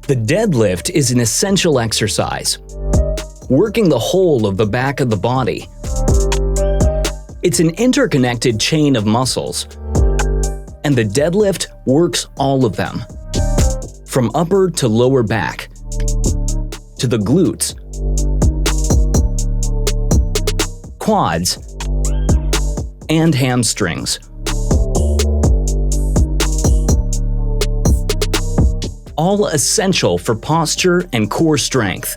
The deadlift is an essential exercise, working the whole of the back of the body. It's an interconnected chain of muscles, and the deadlift works all of them, from upper to lower back, to the glutes, quads, and hamstrings. All essential for posture and core strength.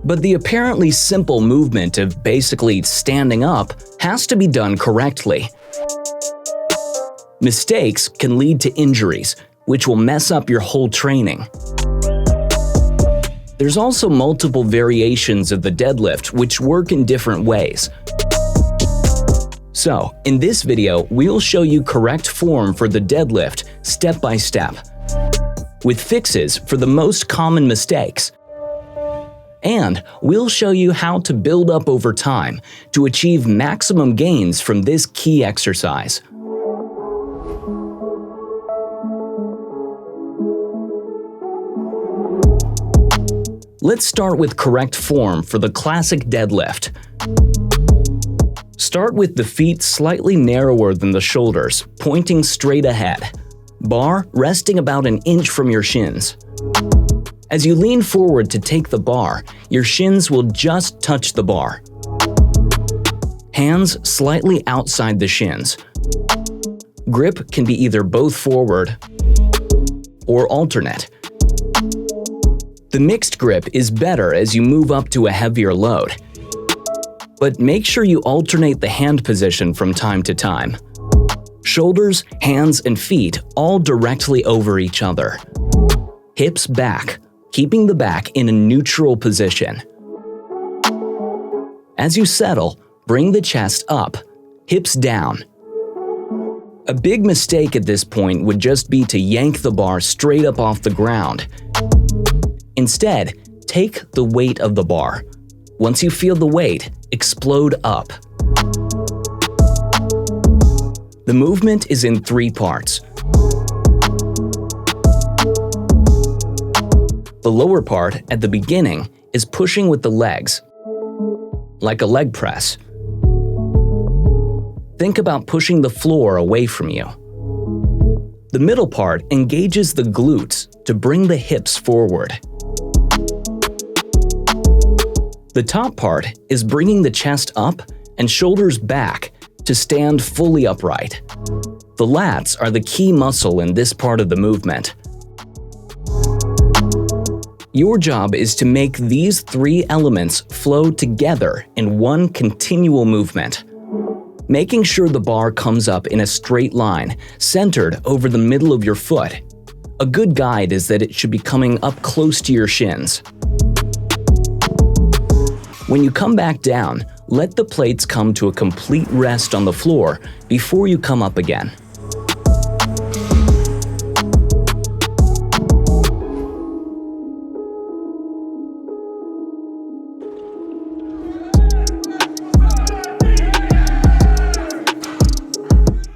But the apparently simple movement of basically standing up has to be done correctly. Mistakes can lead to injuries, which will mess up your whole training. There's also multiple variations of the deadlift which work in different ways. So, in this video, we'll show you correct form for the deadlift step by step, with fixes for the most common mistakes. And we'll show you how to build up over time to achieve maximum gains from this key exercise. Let's start with correct form for the classic deadlift. Start with the feet slightly narrower than the shoulders, pointing straight ahead. Bar resting about an inch from your shins. As you lean forward to take the bar, your shins will just touch the bar. Hands slightly outside the shins. Grip can be either both forward or alternate. The mixed grip is better as you move up to a heavier load. But make sure you alternate the hand position from time to time. Shoulders, hands, and feet all directly over each other. Hips back, keeping the back in a neutral position. As you settle, bring the chest up, hips down. A big mistake at this point would just be to yank the bar straight up off the ground. Instead, take the weight of the bar. Once you feel the weight, explode up. The movement is in 3 parts. The lower part, at the beginning, is pushing with the legs, like a leg press. Think about pushing the floor away from you. The middle part engages the glutes to bring the hips forward. The top part is bringing the chest up and shoulders back to stand fully upright. The lats are the key muscle in this part of the movement. Your job is to make these 3 elements flow together in one continual movement, making sure the bar comes up in a straight line, centered over the middle of your foot. A good guide is that it should be coming up close to your shins. When you come back down, let the plates come to a complete rest on the floor before you come up again.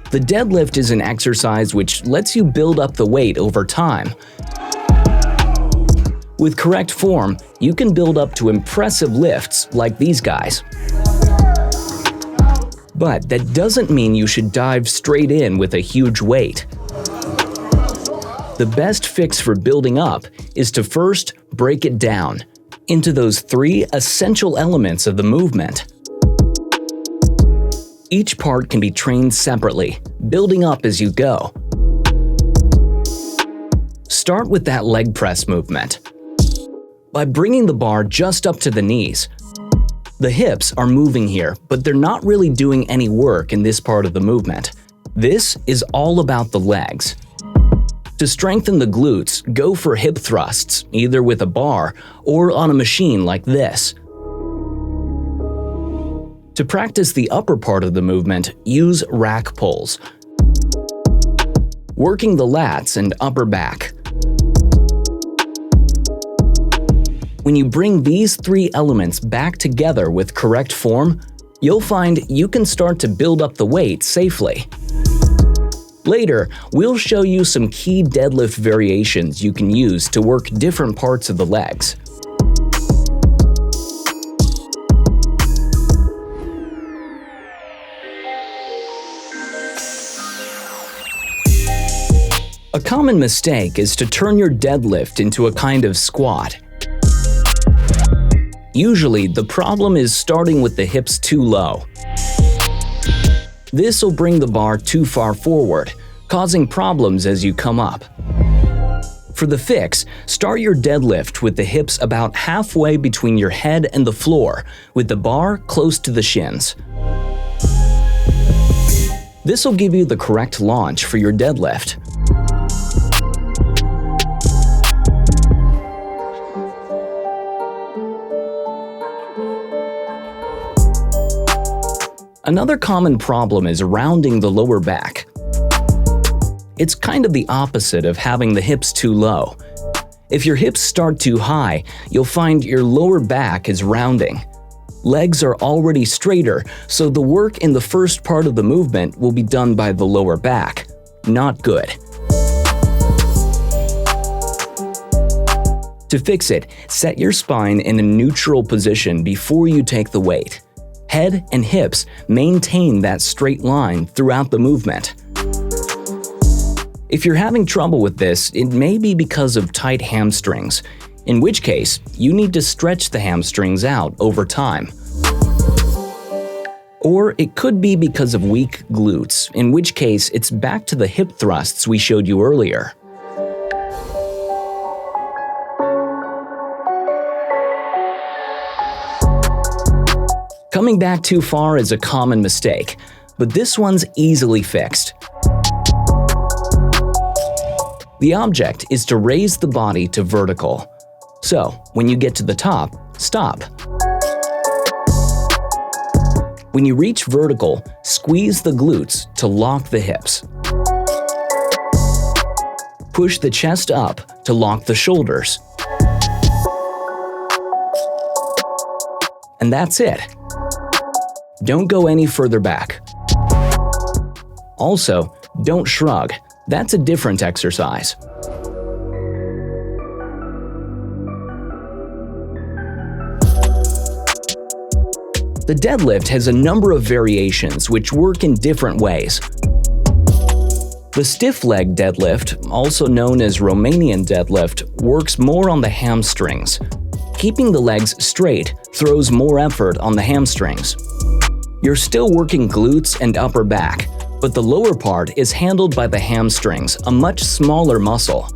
The deadlift is an exercise which lets you build up the weight over time. With correct form, you can build up to impressive lifts like these guys. But that doesn't mean you should dive straight in with a huge weight. The best fix for building up is to first break it down into those 3 essential elements of the movement. Each part can be trained separately, building up as you go. Start with that leg press movement. By bringing the bar just up to the knees. The hips are moving here, but they're not really doing any work in this part of the movement. This is all about the legs. To strengthen the glutes, go for hip thrusts, either with a bar or on a machine like this. To practice the upper part of the movement, use rack pulls, working the lats and upper back. When you bring these 3 elements back together with correct form, you'll find you can start to build up the weight safely. Later, we'll show you some key deadlift variations you can use to work different parts of the legs. A common mistake is to turn your deadlift into a kind of squat. Usually, the problem is starting with the hips too low. This will bring the bar too far forward, causing problems as you come up. For the fix, start your deadlift with the hips about halfway between your head and the floor, with the bar close to the shins. This will give you the correct launch for your deadlift. Another common problem is rounding the lower back. It's kind of the opposite of having the hips too low. If your hips start too high, you'll find your lower back is rounding. Legs are already straighter, so the work in the first part of the movement will be done by the lower back. Not good. To fix it, set your spine in a neutral position before you take the weight. Head and hips maintain that straight line throughout the movement. If you're having trouble with this, it may be because of tight hamstrings, in which case you need to stretch the hamstrings out over time. Or it could be because of weak glutes, in which case it's back to the hip thrusts we showed you earlier. Coming back too far is a common mistake, but this one's easily fixed. The object is to raise the body to vertical. So, when you get to the top, stop. When you reach vertical, squeeze the glutes to lock the hips. Push the chest up to lock the shoulders. And that's it. Don't go any further back. Also, don't shrug. That's a different exercise. The deadlift has a number of variations which work in different ways. The stiff leg deadlift, also known as Romanian deadlift, works more on the hamstrings. Keeping the legs straight throws more effort on the hamstrings. You're still working glutes and upper back, but the lower part is handled by the hamstrings, a much smaller muscle.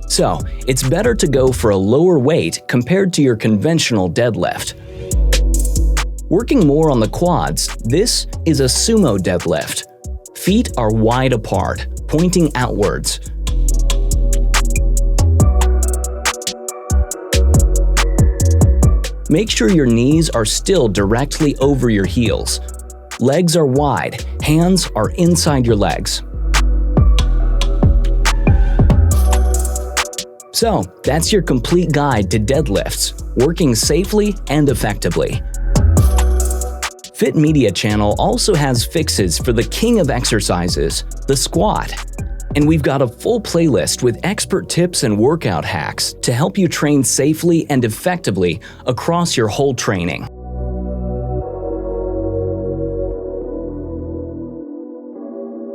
So, it's better to go for a lower weight compared to your conventional deadlift. Working more on the quads, this is a sumo deadlift. Feet are wide apart, pointing outwards. Make sure your knees are still directly over your heels. Legs are wide, hands are inside your legs. So, that's your complete guide to deadlifts, working safely and effectively. Fit Media Channel also has fixes for the king of exercises, the squat. And we've got a full playlist with expert tips and workout hacks to help you train safely and effectively across your whole training.